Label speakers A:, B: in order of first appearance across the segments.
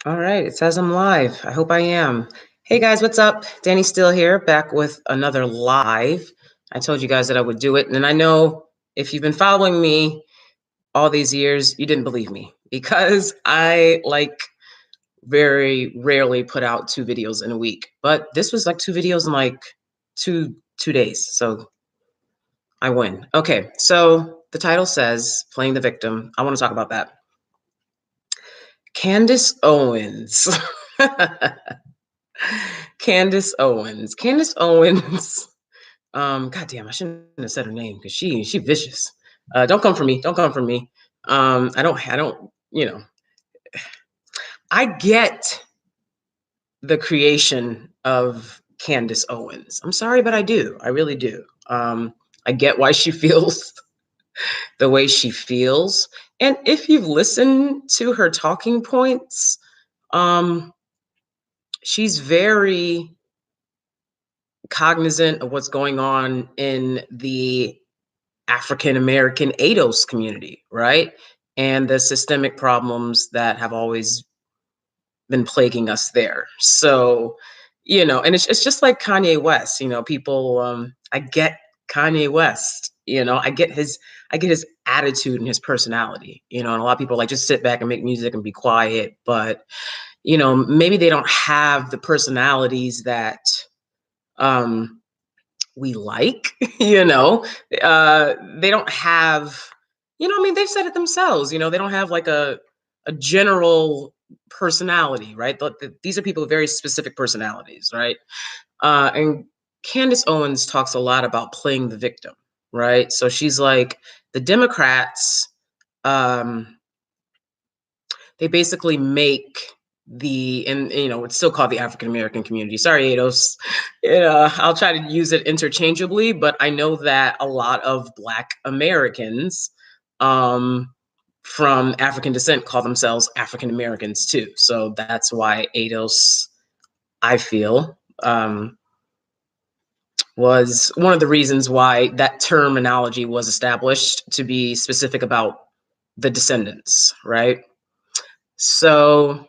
A: All right, it says I'm live. I hope I am. Hey guys, what's up? Danny Still here, back with another live. I told you guys that I would do it, and I know if you've been following me all these years, you didn't believe me because I very rarely put out 2 videos in a week. But this was like 2 videos in like two days, so I win. Okay, so the title says "Playing the Victim." I want to talk about that. Candace Owens. Candace Owens. Candace Owens. God damn, I shouldn't have said her name because she vicious. Don't come for me. Don't come for me. I don't, I get the creation of Candace Owens. I'm sorry, but I do. I really do. I get why she feels the way she feels. And if you've listened to her talking points, um, she's very cognizant of what's going on in the African American ADOS community, right? And the systemic problems that have always been plaguing us there. So, and it's just like Kanye West, people I get Kanye West, I get his attitude and his personality, and a lot of people are like just sit back and make music and be quiet, but maybe they don't have the personalities that um we like, they don't have, I mean, they've said it themselves, they don't have like a general personality, right? These are people with very specific personalities, right? And Candace Owens talks a lot about playing the victim, right? So she's like, the Democrats, um, they basically make and it's still called the African American community. Sorry, Ados. I'll try to use it interchangeably, but I know that a lot of Black Americans um, from African descent call themselves African Americans too. So that's why Ados, I feel, was one of the reasons why that terminology was established to be specific about the descendants, right? So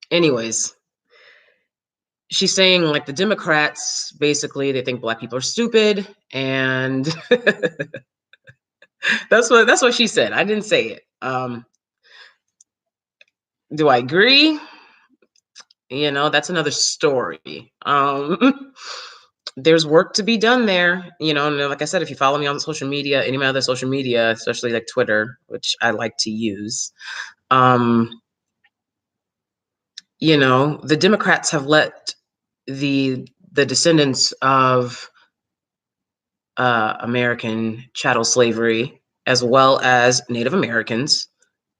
A: anyways, she's saying like the Democrats basically they think Black people are stupid, and that's what she said. I didn't say it. Do I agree? That's another story. There's work to be done there, and like I said, if you follow me on social media, any of my other social media, especially like Twitter, which I like to use, the Democrats have let the descendants of American chattel slavery, as well as Native Americans,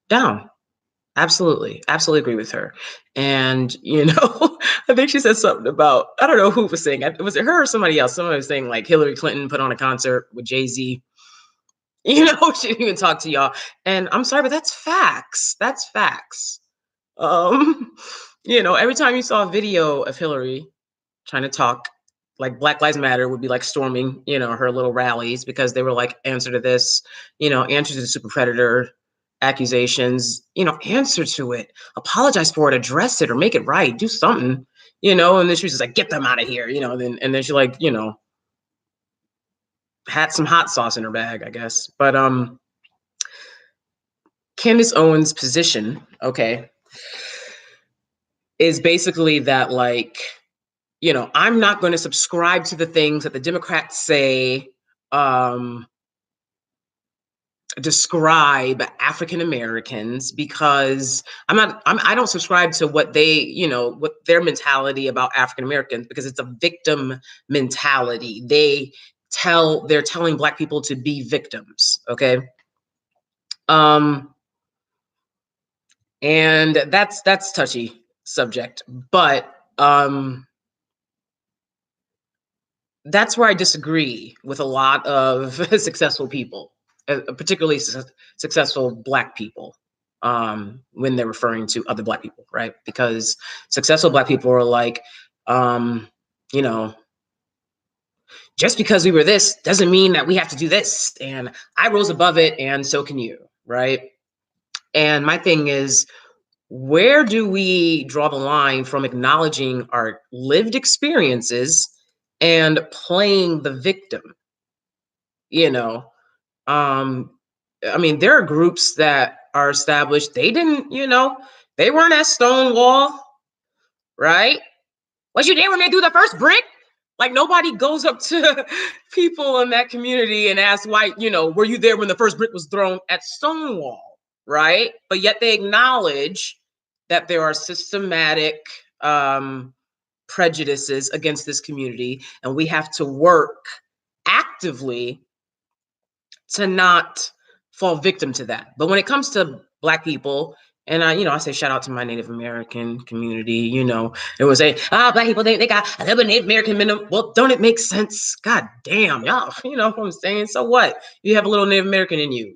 A: down. Absolutely. Absolutely agree with her. And, I think she said something about, I don't know who was saying, was it her or somebody else? Somebody was saying like Hillary Clinton put on a concert with Jay-Z. She didn't even talk to y'all. And I'm sorry, but that's facts. That's facts. Um, every time you saw a video of Hillary trying to talk, like Black Lives Matter would be like storming, her little rallies because they were like, answer to this, answer to the super predator accusations, answer to it, apologize for it, address it, or make it right, do something, and then she was just like, get them out of here, and then she like, had some hot sauce in her bag, I guess. But Candace Owens' position, okay, is basically that like, I'm not going to subscribe to the things that the Democrats say describe African Americans, because I don't subscribe to what what their mentality about African Americans, because it's a victim mentality. They're telling Black people to be victims, okay? And that's touchy subject, but that's where I disagree with a lot of successful people, particularly successful Black people, when they're referring to other Black people, right? Because successful Black people are like, um, you know, just because we were this doesn't mean that we have to do this. And I rose above it, and so can you, right? And my thing is, Where do we draw the line from acknowledging our lived experiences and playing the victim? You know, um, I mean, there are groups that are established. They didn't, they weren't at Stonewall, right? Was you there when they do the first brick? Like nobody goes up to people in that community and asks why, were you there when the first brick was thrown at Stonewall, right? But yet they acknowledge that there are systematic prejudices against this community, and we have to work actively to not fall victim to that. But when it comes to Black people, and I say shout out to my Native American community. It was Black people, they got a little bit Native American minimum. Well, don't it make sense? God damn, y'all, you know what I'm saying? So what? You have a little Native American in you.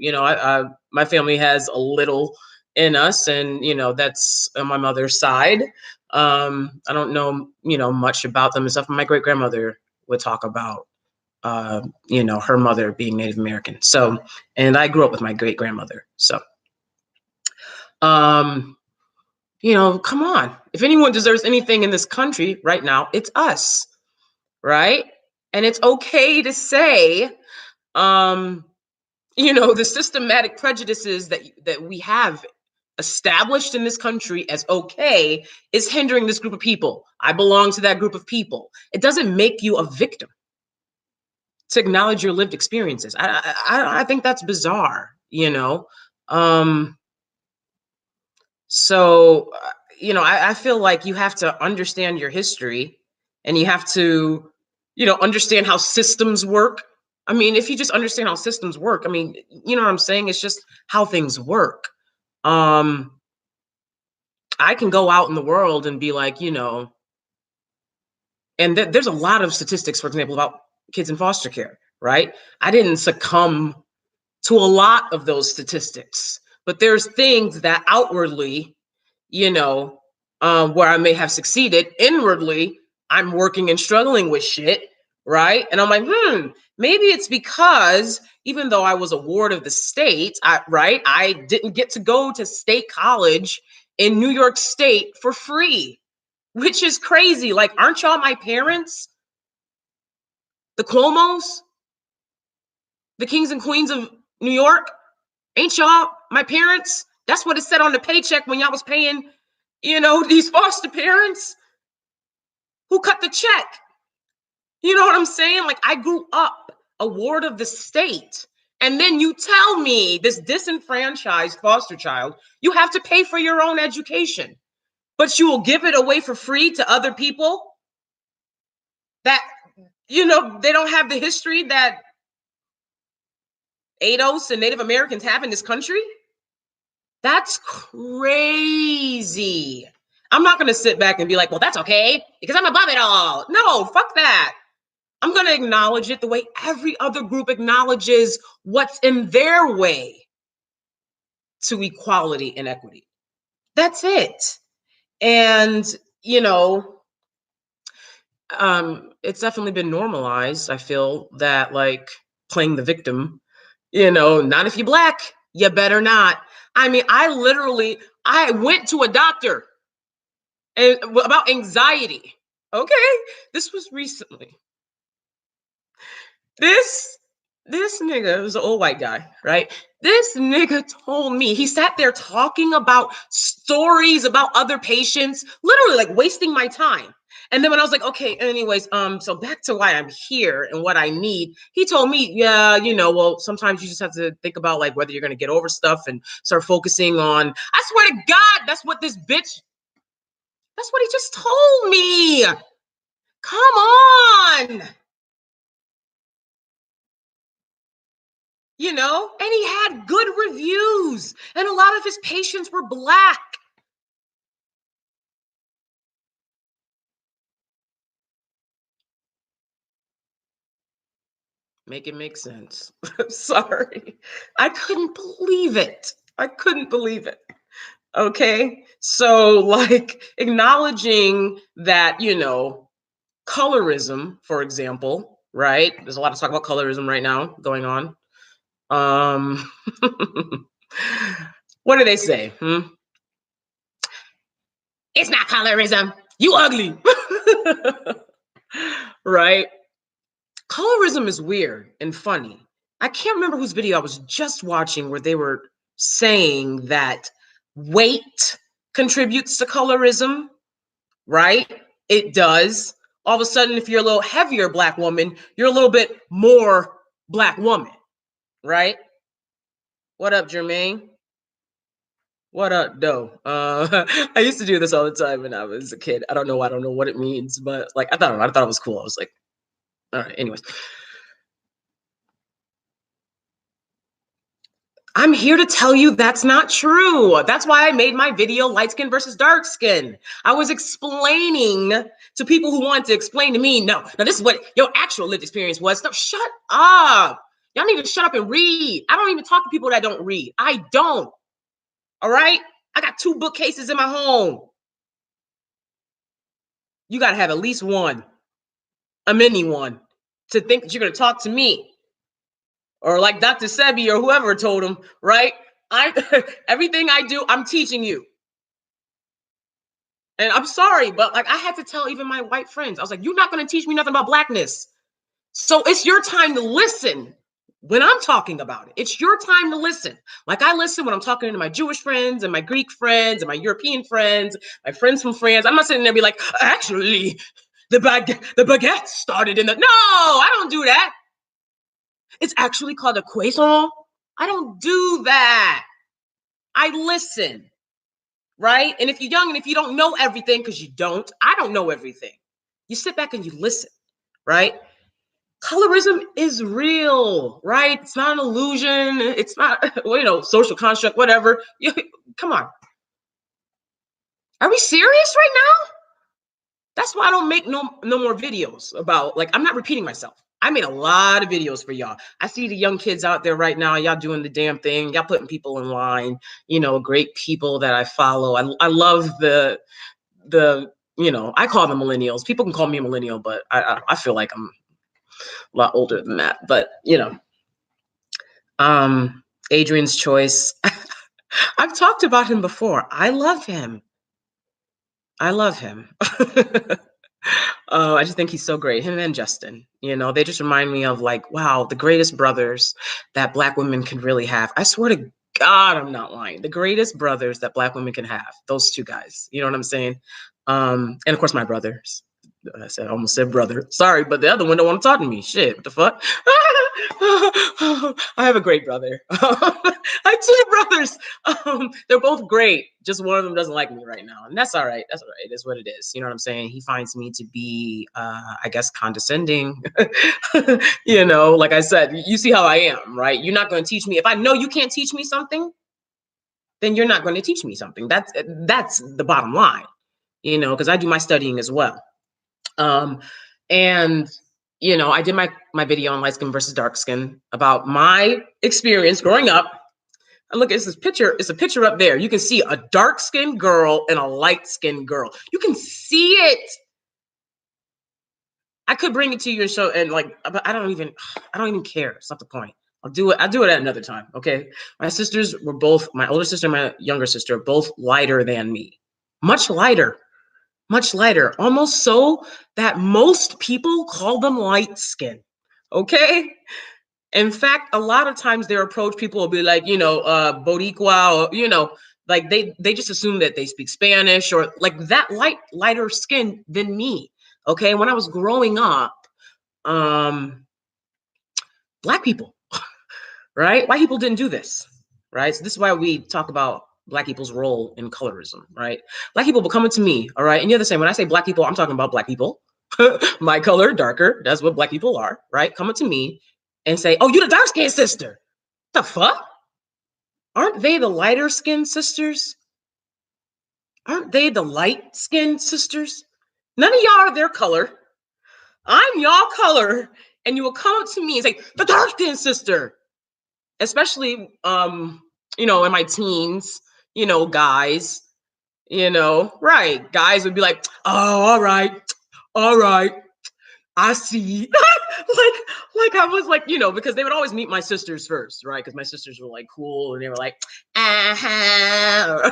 A: My family has a little in us, and that's on my mother's side. I don't know, much about them and stuff. My great grandmother would talk about her mother being Native American. So, and I grew up with my great grandmother. So, come on. If anyone deserves anything in this country right now, it's us, right? And it's okay to say, the systematic prejudices that we have established in this country as okay is hindering this group of people. I belong to that group of people. It doesn't make you a victim to acknowledge your lived experiences. I think that's bizarre, So, I feel like you have to understand your history, and you have to, understand how systems work. I mean, if you just understand how systems work, I mean, you know what I'm saying? It's just how things work. I can go out in the world and be like, and there's a lot of statistics, for example, about kids in foster care, right? I didn't succumb to a lot of those statistics, but there's things that outwardly, where I may have succeeded. Inwardly, I'm working and struggling with shit, right? And I'm like, maybe it's because even though I was a ward of the state, I didn't get to go to state college in New York State for free, which is crazy. Like, aren't y'all my parents? The Cuomos, the kings and queens of New York? Ain't y'all my parents? That's what it said on the paycheck when y'all was paying, these foster parents. Who cut the check? You know what I'm saying? Like, I grew up a ward of the state. And then you tell me, this disenfranchised foster child, you have to pay for your own education, but you will give it away for free to other people that, they don't have the history that ADOS and Native Americans have in this country? That's crazy. I'm not going to sit back and be like, well, that's okay because I'm above it all. No, fuck that. I'm going to acknowledge it the way every other group acknowledges what's in their way to equality and equity. That's it. And, it's definitely been normalized. I feel that, like, playing the victim, not if you're Black, you better not. I mean, I went to a doctor about anxiety. Okay. This was recently. This nigga was an old white guy, right? This nigga told me, he sat there talking about stories about other patients, literally like wasting my time. And then when I was like, okay, anyways, so back to why I'm here and what I need, he told me, yeah, well, sometimes you just have to think about like whether you're gonna get over stuff and start focusing on, I swear to God, that's what he just told me. Come on. And he had good reviews, and a lot of his patients were Black. Make it make sense. Sorry. I couldn't believe it. I couldn't believe it. Okay. So, like, acknowledging that, colorism, for example, right? There's a lot of talk about colorism right now going on. What do they say? It's not colorism. You ugly. Right? Colorism is weird and funny. I can't remember whose video I was just watching where they were saying that weight contributes to colorism, right? It does. All of a sudden, if you're a little heavier Black woman, you're a little bit more Black woman, right? What up, Jermaine? What up, though? I used to do this all the time when I was a kid. I don't know. I don't know what it means, but like I thought it was cool. I was like, all right. Anyways, I'm here to tell you that's not true. That's why I made my video light skin versus dark skin. I was explaining to people who wanted to explain to me, no, now this is what your actual lived experience was. No, shut up. Y'all need to shut up and read. I don't even talk to people that don't read. I don't. All right? I got 2 bookcases in my home. You got to have at least one, a mini one, to think that you're going to talk to me. Or like Dr. Sebi or whoever told him, right? Everything I do, I'm teaching you. And I'm sorry, but like I had to tell even my white friends, I was like, you're not going to teach me nothing about Blackness. So it's your time to listen when I'm talking about it. It's your time to listen. Like I listen when I'm talking to my Jewish friends and my Greek friends and my European friends, my friends from France. I'm not sitting there be like, actually, the baguette started in the. No, I don't do that. It's actually called a croissant. I don't do that. I listen, right? And if you're young and if you don't know everything, because you don't, I don't know everything. You sit back and you listen, right? Colorism is real, right? It's not an illusion. It's not, social construct, whatever. Come on. Are we serious right now? That's why I don't make no more videos about, like, I'm not repeating myself. I made a lot of videos for y'all. I see the young kids out there right now. Y'all doing the damn thing. Y'all putting people in line, great people that I follow. I love the, I call them millennials. People can call me a millennial, but I feel like I'm a lot older than that. But, Adrian's Choice. I've talked about him before. I love him. I love him. I just think he's so great. Him and Justin, they just remind me of like, wow, the greatest brothers that Black women can really have. I swear to God, I'm not lying. The greatest brothers that Black women can have. Those 2 guys. You know what I'm saying? And of course, my brothers. I almost said brother. Sorry, but the other one don't want to talk to me. Shit, what the fuck? I have a great brother. I have 2 brothers. They're both great. Just one of them doesn't like me right now. And that's all right. That's all right. It is what it is. You know what I'm saying? He finds me to be, I guess, condescending. Like I said, you see how I am, right? You're not going to teach me. If I know you can't teach me something, then you're not going to teach me something. That's the bottom line, because I do my studying as well. And I did my video on light skin versus dark skin about my experience growing up. And look, it's this picture. It's a picture up there. You can see a dark skinned girl and a light skinned girl. You can see it. I could bring it to you and show, and like, but I don't even care. It's not the point. I'll do it at another time. Okay. My sisters were both, my older sister and my younger sister, both lighter than me. Much lighter. Almost so that most people call them light skin. Okay. In fact, a lot of times their approach, people will be like, Boricua, or, like they just assume that they speak Spanish or like that lighter skin than me. Okay. When I was growing up, Black people, right? White people didn't do this, right? So this is why we talk about Black people's role in colorism, right? Black people will come to me, all right? And you're the same. When I say Black people, I'm talking about Black people. My color, darker, that's what Black people are, right? Coming to me and say, oh, you the dark-skinned sister. The fuck? Aren't they the lighter-skinned sisters? Aren't they the light-skinned sisters? None of y'all are their color. I'm y'all color. And you will come up to me and say, the dark-skinned sister. Especially, in my teens, guys, right. Guys would be like, oh, all right. I see. like I was like, because they would always meet my sisters first, right? Because my sisters were like cool and they were like, uh-huh.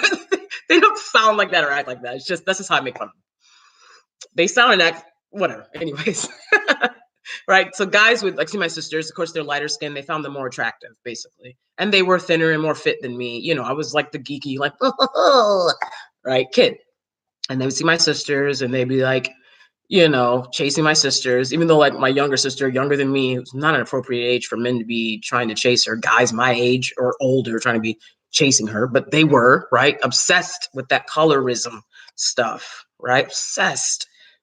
A: They don't sound like that or act like that. That's just how I make fun of them. They sound and act whatever. Anyways. Right. So guys would like see my sisters, of course, they're lighter skin. They found them more attractive, basically. And they were thinner and more fit than me. I was like the geeky, like, right, kid. And they would see my sisters and they'd be like, chasing my sisters, even though like my younger sister, younger than me, it was not an appropriate age for men to be trying to chase her, guys my age or older trying to be chasing her, but they were, right, obsessed with that colorism stuff, right?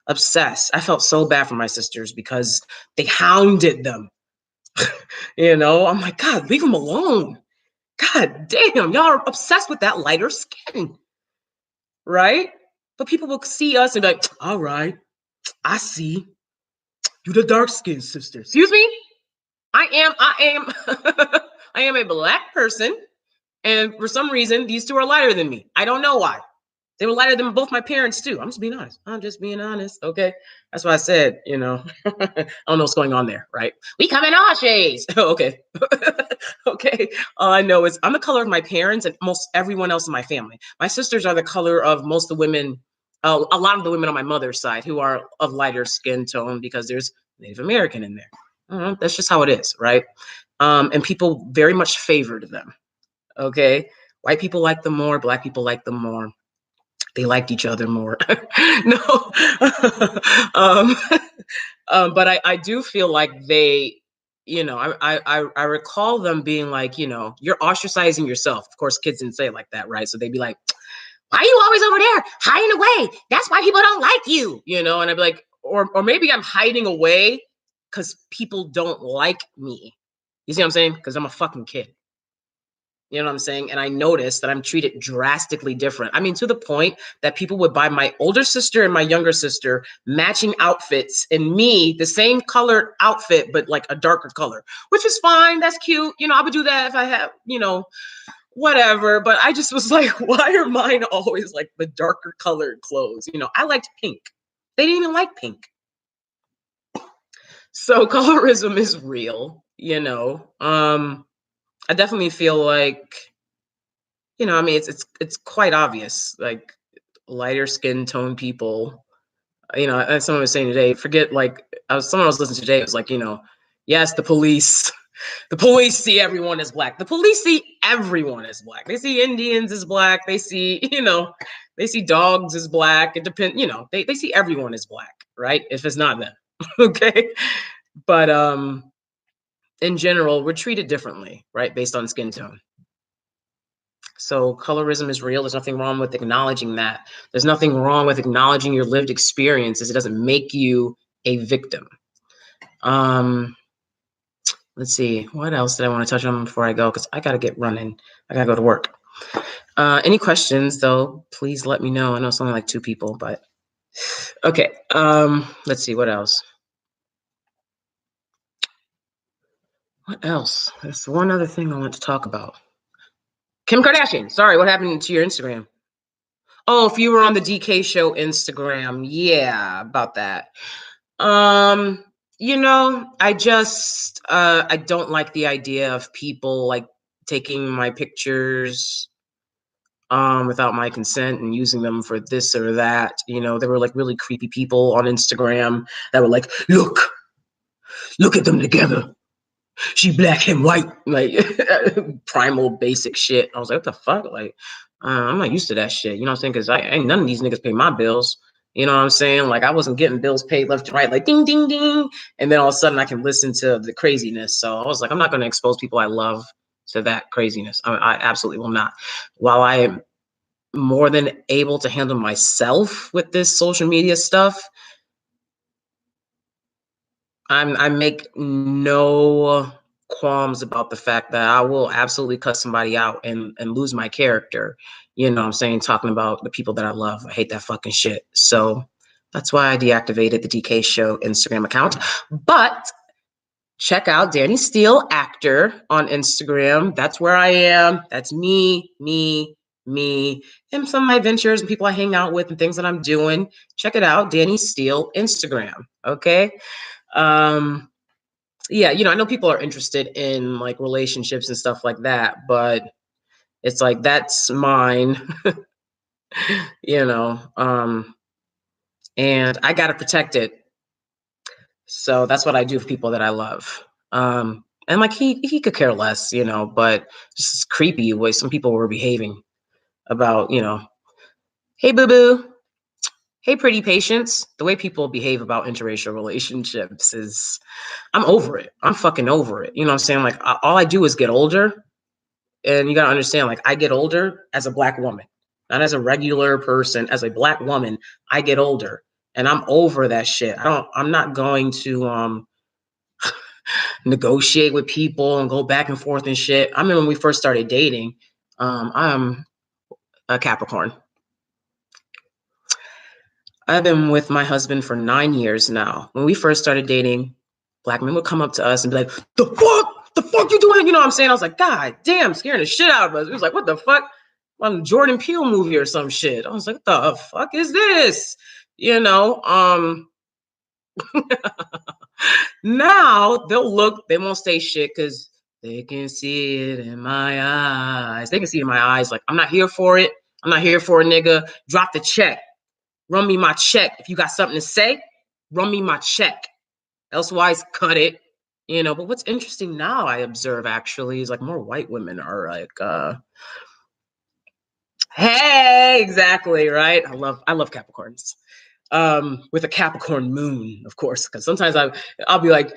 A: Obsessed. I felt so bad for my sisters because they hounded them. I'm like, God, leave them alone. God damn, y'all are obsessed with that lighter skin, right? But people will see us and be like, all right, I see. You the dark skinned sister. Excuse me? I am I am a black person. And for some reason, these two are lighter than me. I don't know why. They were lighter than both my parents too. I'm just being honest. Okay. That's why I said, I don't know what's going on there, right? We come in all shades. Okay. Okay. All I know is I'm the color of my parents and most everyone else in my family. My sisters are the color of most of the women, a lot of the women on my mother's side who are of lighter skin tone because there's Native American in there. That's just how it is, right? And people very much favored them. Okay. White people like them more, black people like them more. They liked each other more. No. um, but I do feel like they, I recall them being like, you're ostracizing yourself. Of course, kids didn't say it like that, right? So they'd be like, why are you always over there hiding away? That's why people don't like you, and I'd be like, or maybe I'm hiding away because people don't like me. You see what I'm saying? Because I'm a fucking kid. You know what I'm saying? And I noticed that I'm treated drastically different. I mean, to the point that people would buy my older sister and my younger sister matching outfits and me the same colored outfit, but like a darker color, which is fine. That's cute. I would do that if I have, whatever. But I just was like, why are mine always like the darker colored clothes? I liked pink. They didn't even like pink. So colorism is real, I definitely feel like, I mean, it's quite obvious. Like lighter skin tone people, as someone was saying today, forget like someone was listening today. It was like, yes, the police, the police see everyone as black. The police see everyone as black. They see Indians as black. They see, they see dogs as black. It depends, they see everyone as black, right? If it's not them, okay. But in general, we're treated differently, right, based on skin tone. So colorism is real. There's nothing wrong with acknowledging that. There's nothing wrong with acknowledging your lived experiences. It doesn't make you a victim. Let's see. What else did I want to touch on before I go? Because I got to get running. I got to go to work. Any questions, though, please let me know. I know it's only like 2 people, but okay. Let's see. What else? What else? There's one other thing I want to talk about. Kim Kardashian. Sorry, what happened to your Instagram? Oh, if you were on the DK show Instagram, yeah, about that. I just I don't like the idea of people like taking my pictures without my consent and using them for this or that. There were like really creepy people on Instagram that were like, look at them together. She black and white, like primal basic shit. I was like, what the fuck? Like, I'm not used to that shit. You know what I'm saying? Because I ain't none of these niggas pay my bills. You know what I'm saying? Like, I wasn't getting bills paid left and right, like ding, ding, ding. And then all of a sudden I can listen to the craziness. So I was like, I'm not going to expose people I love to that craziness. I absolutely will not. While I am more than able to handle myself with this social media stuff, I make no qualms about the fact that I will absolutely cut somebody out and lose my character. You know what I'm saying? Talking about the people that I love. I hate that fucking shit. So that's why I deactivated the DK Show Instagram account. But check out Danny Steele Actor on Instagram. That's where I am. That's me, and some of my ventures and people I hang out with and things that I'm doing. Check it out, Danny Steele Instagram. Okay. yeah, I know people are interested in like relationships and stuff like that, but it's like that's mine, you know. And I gotta protect it. So that's what I do for people that I love. And like he could care less, but just this creepy way some people were behaving about, hey boo boo, hey pretty patience. The way people behave about interracial relationships is I'm over it. I'm fucking over it. You know what I'm saying? Like all I do is get older. And you gotta understand, like I get older as a black woman, not as a regular person, as a black woman, I get older. And I'm over that shit. I'm not going to negotiate with people and go back and forth and shit. I remember when we first started dating, I'm a Capricorn. I've been with my husband for 9 years now. When we first started dating, black men would come up to us and be like, the fuck? The fuck you doing? You know what I'm saying? I was like, God damn, scaring the shit out of us. It was like, what the fuck? On Jordan Peele movie or some shit. I was like, what the fuck is this? You know, now they'll look, they won't say shit because they can see it in my eyes. They can see it in my eyes. Like, I'm not here for it. I'm not here for a nigga. Drop the check. Run me my check. If you got something to say, run me my check. Elsewise, cut it. But what's interesting now, I observe actually, is like more white women are like, hey, exactly, right? I love Capricorns. With a Capricorn moon, of course, because sometimes I'll be like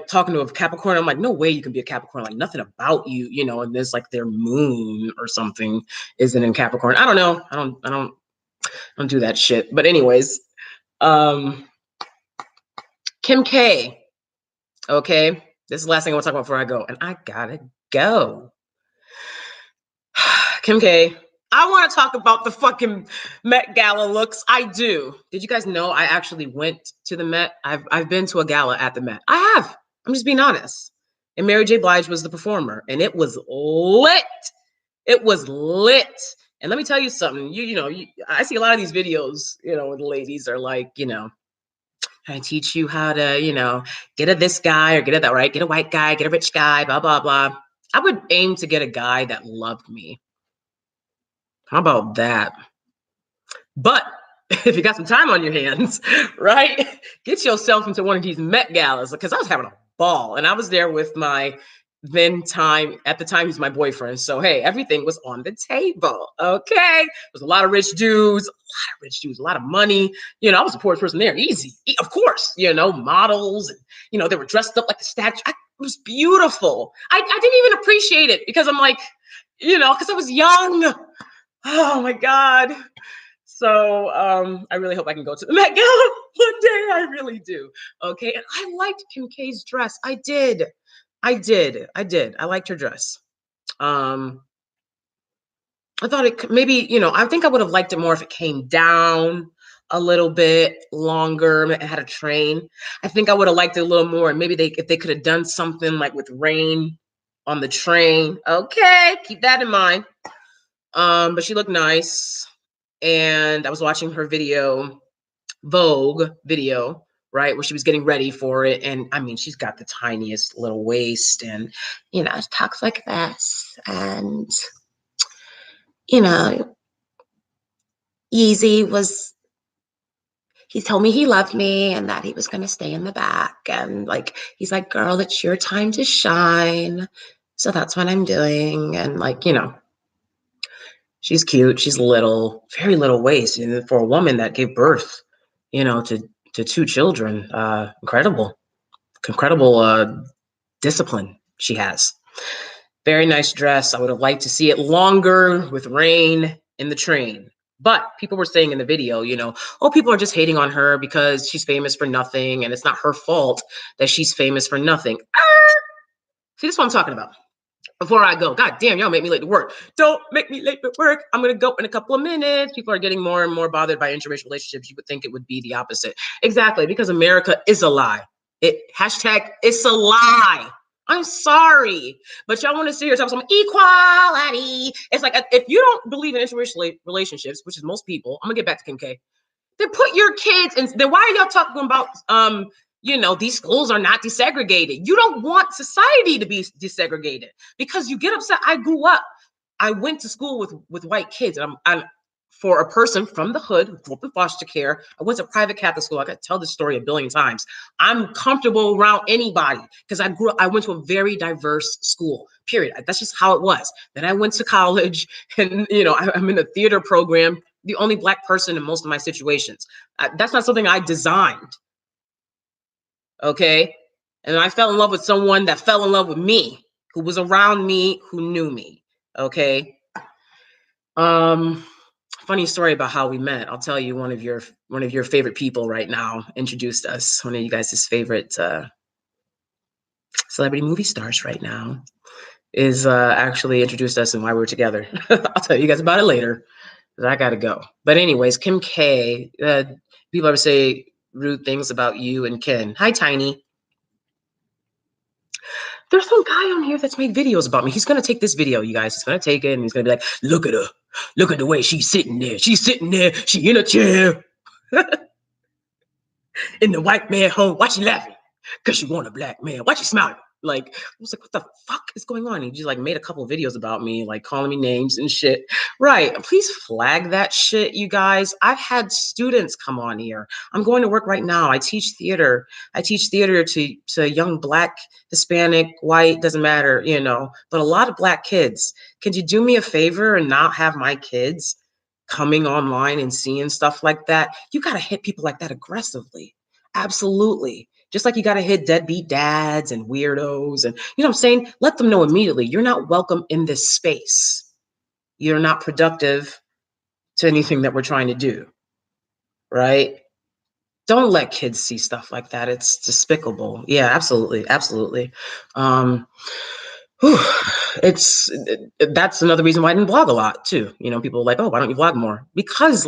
A: talking to a Capricorn. I'm like, no way you can be a Capricorn. Like nothing about you, and there's like their moon or something isn't in Capricorn. I don't know. I don't do that shit. But anyways, um, Kim K. Okay, this is the last thing I want to talk about before I go, and I gotta go. Kim K. I want to talk about the fucking Met Gala looks. I do. Did you guys know I actually went to the Met? I've been to a gala at the Met. I have. I'm just being honest. And Mary J. Blige was the performer, and it was lit. It was lit. And let me tell you something. I see a lot of these videos. Where the ladies are like, I teach you how to, get a this guy or get a that, right? Get a white guy, get a rich guy, blah blah blah. I would aim to get a guy that loved me. How about that? But if you got some time on your hands, right, get yourself into one of these Met Galas because I was having a ball and I was there with my at the time, he's my boyfriend. So, hey, everything was on the table. Okay. There's a lot of rich dudes, a lot of money. I was the poorest person there. Easy. Of course, models. And, they were dressed up like the statue. It was beautiful. I didn't even appreciate it because I'm like, because I was young. Oh my God. So I really hope I can go to the Met Gala one day. I really do. Okay. And I liked Kim K's dress. I did. I liked her dress. I thought it maybe, I think I would have liked it more if it came down a little bit longer. It had a train. I think I would have liked it a little more. And maybe if they could have done something like with rain on the train. Okay, keep that in mind. But she looked nice. And I was watching her Vogue video, right, where she was getting ready for it. And I mean, she's got the tiniest little waist and, talks like this. And, Yeezy he told me he loved me and that he was going to stay in the back. And like, he's like, girl, it's your time to shine. So that's what I'm doing. And like, she's cute. She's little, very little waist. And for a woman that gave birth, to two children, incredible discipline she has. Very nice dress. I would have liked to see it longer with rain in the train. But people were saying in the video, people are just hating on her because she's famous for nothing and it's not her fault that she's famous for nothing. See, this is what I'm talking about. Before I go, God damn, y'all make me late to work. Don't make me late to work. I'm going to go in a couple of minutes. People are getting more and more bothered by interracial relationships. You would think it would be the opposite. Exactly, because America is a lie. It's a lie. I'm sorry, but y'all want to sit here and talk some equality. It's like, if you don't believe in interracial relationships, which is most people, I'm going to get back to Kim K, then put your kids in. Then why are y'all talking about these schools are not desegregated. You don't want society to be desegregated because you get upset. I went to school with white kids, and I'm for a person from the hood who grew up in foster care. I went to private Catholic school. I could tell this story a billion times. I'm comfortable around anybody because I went to a very diverse school, period. That's just how it was. Then I went to college, and I'm in a theater program, the only Black person in most of my situations. That's not something I designed. Okay. And I fell in love with someone that fell in love with me, who was around me, who knew me. Okay. Funny story about how we met. I'll tell you, one of your favorite people right now introduced us. One of you guys' favorite celebrity movie stars right now is actually introduced us and why we were together. I'll tell you guys about it later, because I gotta go. But anyways, Kim K. People ever say rude things about you and Ken. Hi, Tiny. There's some guy on here that's made videos about me. He's gonna take this video, you guys. He's gonna take it and he's gonna be like, look at her. Look at the way she's sitting there. She's sitting there. She in a chair. In the white man home. Why she laughing? Because she want a Black man. Why she smiling? Like, I was like, what the fuck is going on? He just like made a couple of videos about me, like calling me names and shit. Right. Please flag that shit, you guys. I've had students come on here. I'm going to work right now. I teach theater. I teach theater to young Black, Hispanic, white, doesn't matter, but a lot of Black kids. Could you do me a favor and not have my kids coming online and seeing stuff like that? You got to hit people like that aggressively. Absolutely. Just like you got to hit deadbeat dads and weirdos. And you know what I'm saying? Let them know immediately, you're not welcome in this space. You're not productive to anything that we're trying to do. Right? Don't let kids see stuff like that. It's despicable. Yeah, absolutely. Absolutely. That's another reason why I didn't blog a lot too. People are like, oh, why don't you vlog more? Because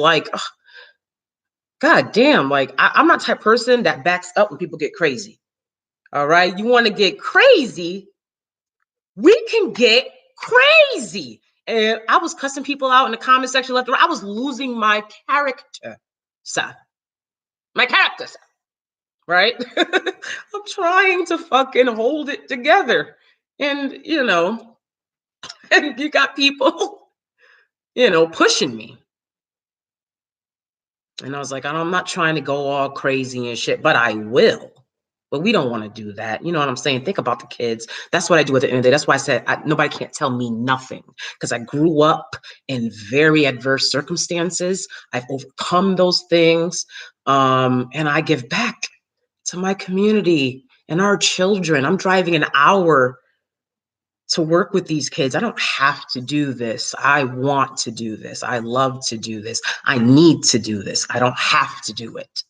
A: God damn, I'm not the type of person that backs up when people get crazy. All right. You want to get crazy? We can get crazy. And I was cussing people out in the comment section left and right. I was losing my character, sir. My character, sir. Right? I'm trying to fucking hold it together. And, and you got people, pushing me. And I was like, I'm not trying to go all crazy and shit, but I will. But we don't want to do that. You know what I'm saying? Think about the kids. That's what I do at the end of the day. That's why I said nobody can't tell me nothing, because I grew up in very adverse circumstances. I've overcome those things. And I give back to my community and our children. I'm driving an hour to work with these kids. I don't have to do this. I want to do this. I love to do this. I need to do this. I don't have to do it.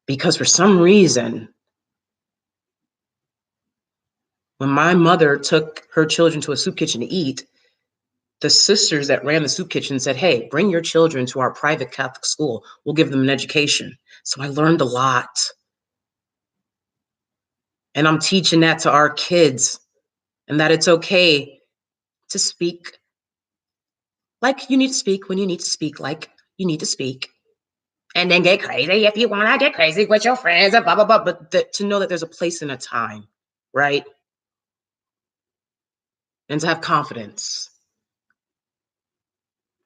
A: Because for some reason, when my mother took her children to a soup kitchen to eat, the sisters that ran the soup kitchen said, hey, bring your children to our private Catholic school. We'll give them an education. So I learned a lot. And I'm teaching that to our kids, and that it's okay to speak like you need to speak when you need to speak like you need to speak. And then get crazy if you want to get crazy with your friends and blah, blah, blah. But to know that there's a place and a time, right? And to have confidence.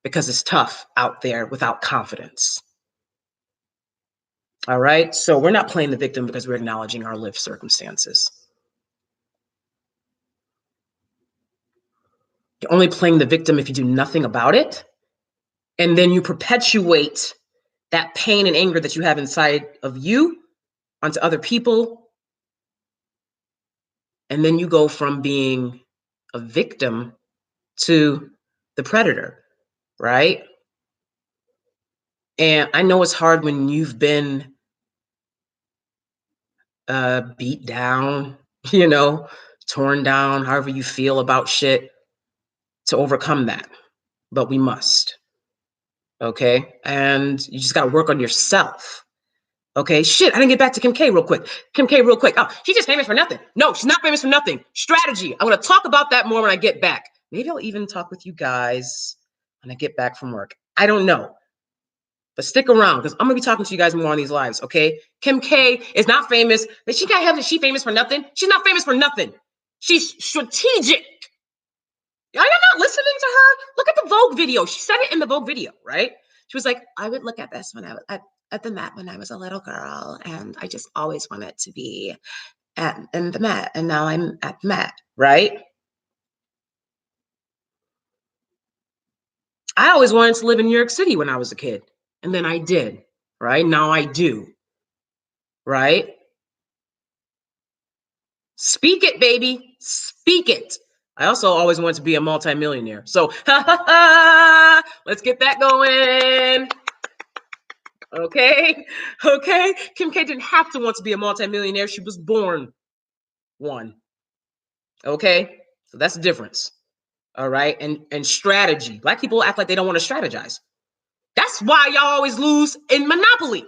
A: Because it's tough out there without confidence. All right? So we're not playing the victim because we're acknowledging our lived circumstances. You're only playing the victim if you do nothing about it. And then you perpetuate that pain and anger that you have inside of you onto other people. And then you go from being a victim to the predator, right? And I know it's hard when you've been beat down, torn down, however you feel about shit, to overcome that. But we must. Okay? And you just got to work on yourself. Okay? Shit, I didn't get back to Kim K real quick. Kim K real quick. Oh, she's just famous for nothing. No, she's not famous for nothing. Strategy. I'm going to talk about that more when I get back. Maybe I'll even talk with you guys when I get back from work. I don't know. But stick around because I'm gonna be talking to you guys more on these lives, okay? Kim K is not famous. She can't have she famous for nothing. She's not famous for nothing. She's strategic. Are you not listening to her? Look at the Vogue video. She said it in the Vogue video, right? She was like, I would look at this when I was at the Met when I was a little girl, and I just always wanted to be in the Met, and now I'm at the Met, right? I always wanted to live in New York City when I was a kid, and then I did, right? Now I do, right? Speak it, baby. Speak it. I also always wanted to be a multimillionaire. So, let's get that going. Okay. Okay. Kim K didn't have to want to be a multimillionaire. She was born one. Okay. So that's the difference. All right. And strategy. Black people act like they don't want to strategize. That's why y'all always lose in Monopoly.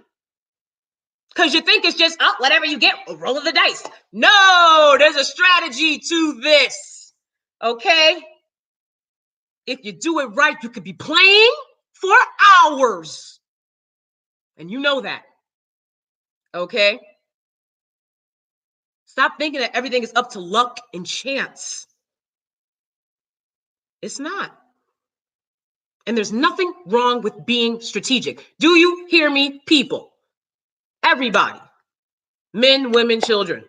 A: Because you think it's just, oh, whatever you get, a roll of the dice. No, there's a strategy to this. Okay? If you do it right, you could be playing for hours. And you know that. Okay? Stop thinking that everything is up to luck and chance. It's not. And there's nothing wrong with being strategic. Do you hear me, people? Everybody. Men, women, children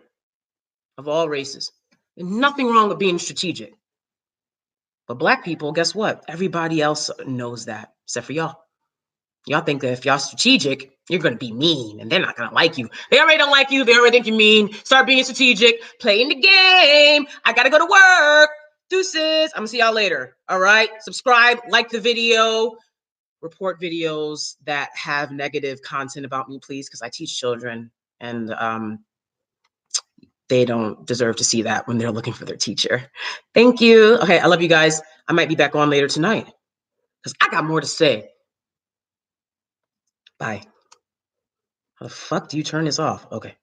A: of all races. There's nothing wrong with being strategic. But Black people, guess what? Everybody else knows that, except for y'all. Y'all think that if y'all strategic, you're going to be mean and they're not going to like you. They already don't like you. They already think you're mean. Start being strategic. Playing the game. I got to go to work. Deuces. I'm going to see y'all later. All right. Subscribe, like the video, report videos that have negative content about me, please, because I teach children and they don't deserve to see that when they're looking for their teacher. Thank you. Okay. I love you guys. I might be back on later tonight because I got more to say. Bye. How the fuck do you turn this off? Okay.